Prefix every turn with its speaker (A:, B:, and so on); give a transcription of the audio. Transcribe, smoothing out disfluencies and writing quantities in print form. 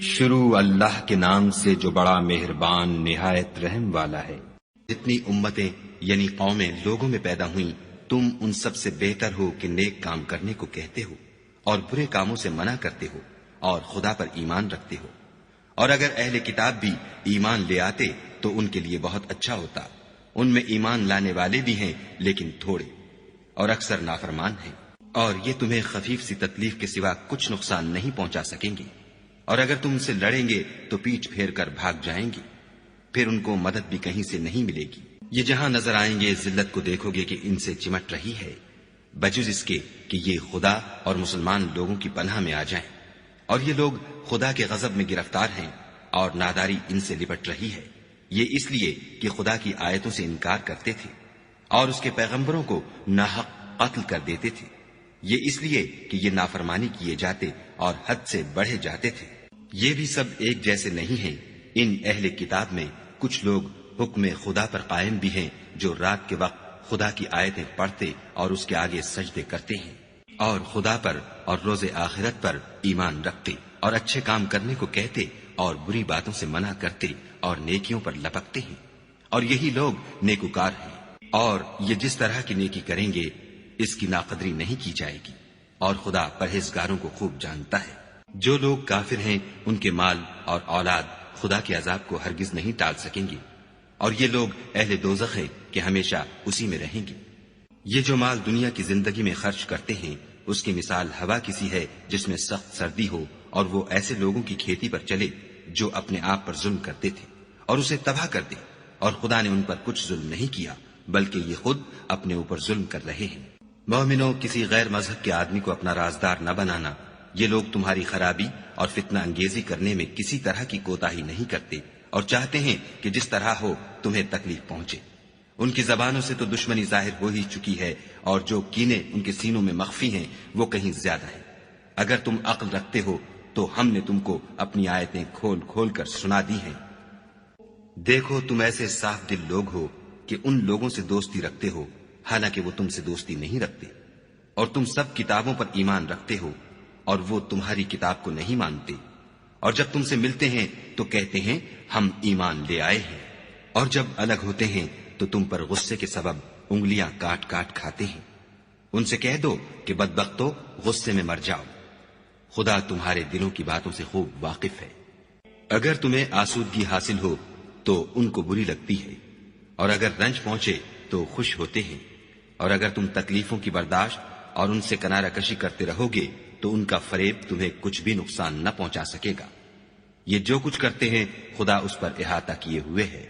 A: شروع اللہ کے نام سے جو بڑا مہربان نہایت رحم والا ہے۔
B: جتنی امتیں یعنی قومیں لوگوں میں پیدا ہوئیں، تم ان سب سے بہتر ہو کہ نیک کام کرنے کو کہتے ہو اور برے کاموں سے منع کرتے ہو اور خدا پر ایمان رکھتے ہو۔ اور اگر اہل کتاب بھی ایمان لے آتے تو ان کے لیے بہت اچھا ہوتا۔ ان میں ایمان لانے والے بھی ہیں لیکن تھوڑے، اور اکثر نافرمان ہیں، اور یہ تمہیں خفیف سی تکلیف کے سوا کچھ نقصان نہیں پہنچا سکیں گے۔ اور اگر تم ان سے لڑیں گے تو پیٹھ پھیر کر بھاگ جائیں گے، پھر ان کو مدد بھی کہیں سے نہیں ملے گی۔ یہ جہاں نظر آئیں گے ذلت کو دیکھو گے کہ ان سے چمٹ رہی ہے، بجز اس کے کہ یہ خدا اور مسلمان لوگوں کی پناہ میں آ جائیں۔ اور یہ لوگ خدا کے غضب میں گرفتار ہیں اور ناداری ان سے لپٹ رہی ہے، یہ اس لیے کہ خدا کی آیتوں سے انکار کرتے تھے اور اس کے پیغمبروں کو ناحق قتل کر دیتے تھے، یہ اس لیے کہ یہ نافرمانی کیے جاتے اور حد سے بڑھے جاتے تھے۔ یہ بھی سب ایک جیسے نہیں ہیں۔ ان اہل کتاب میں کچھ لوگ حکم خدا پر قائم بھی ہیں، جو رات کے وقت خدا کی آیتیں پڑھتے اور اس کے آگے سجدے کرتے ہیں، اور خدا پر اور روز آخرت پر ایمان رکھتے اور اچھے کام کرنے کو کہتے اور بری باتوں سے منع کرتے اور نیکیوں پر لپکتے ہیں، اور یہی لوگ نیکوکار ہیں۔ اور یہ جس طرح کی نیکی کریں گے اس کی ناقدری نہیں کی جائے گی، اور خدا پرہیزگاروں کو خوب جانتا ہے۔ جو لوگ کافر ہیں ان کے مال اور اولاد خدا کے عذاب کو ہرگز نہیں ٹال سکیں گے، اور یہ لوگ اہل دوزخ ہیں کہ ہمیشہ اسی میں رہیں گے۔ یہ جو مال دنیا کی زندگی میں خرچ کرتے ہیں اس کی مثال ہوا کسی ہے جس میں سخت سردی ہو اور وہ ایسے لوگوں کی کھیتی پر چلے جو اپنے آپ پر ظلم کرتے تھے اور اسے تباہ کر دے، اور خدا نے ان پر کچھ ظلم نہیں کیا بلکہ یہ خود اپنے اوپر ظلم کر رہے ہیں۔ مومنوں، کسی غیر مذہب کے آدمی کو اپنا رازدار نہ بنانا۔ یہ لوگ تمہاری خرابی اور فتنہ انگیزی کرنے میں کسی طرح کی کوتاہی نہیں کرتے اور چاہتے ہیں کہ جس طرح ہو تمہیں تکلیف پہنچے۔ ان کی زبانوں سے تو دشمنی ظاہر ہو ہی چکی ہے، اور جو کینے ان کے سینوں میں مخفی ہیں وہ کہیں زیادہ ہیں۔ اگر تم عقل رکھتے ہو تو ہم نے تم کو اپنی آیتیں کھول کھول کر سنا دی ہیں۔ دیکھو، تم ایسے صاف دل لوگ ہو کہ ان لوگوں سے دوستی رکھتے ہو حالانکہ وہ تم سے دوستی نہیں رکھتے، اور تم سب کتابوں پر ایمان رکھتے ہو اور وہ تمہاری کتاب کو نہیں مانتے، اور جب تم سے ملتے ہیں تو کہتے ہیں ہم ایمان لے آئے ہیں، اور جب الگ ہوتے ہیں تو تم پر غصے کے سبب انگلیاں کاٹ کاٹ کھاتے ہیں۔ ان سے کہہ دو کہ بدبختو، غصے میں مر جاؤ، خدا تمہارے دلوں کی باتوں سے خوب واقف ہے۔ اگر تمہیں آسودگی حاصل ہو تو ان کو بری لگتی ہے، اور اگر رنج پہنچے تو خوش ہوتے ہیں، اور اگر تم تکلیفوں کی برداشت اور ان سے کنارہ کشی کرتے رہو گے تو ان کا فریب تمہیں کچھ بھی نقصان نہ پہنچا سکے گا۔ یہ جو کچھ کرتے ہیں خدا اس پر احاطہ کیے ہوئے ہے۔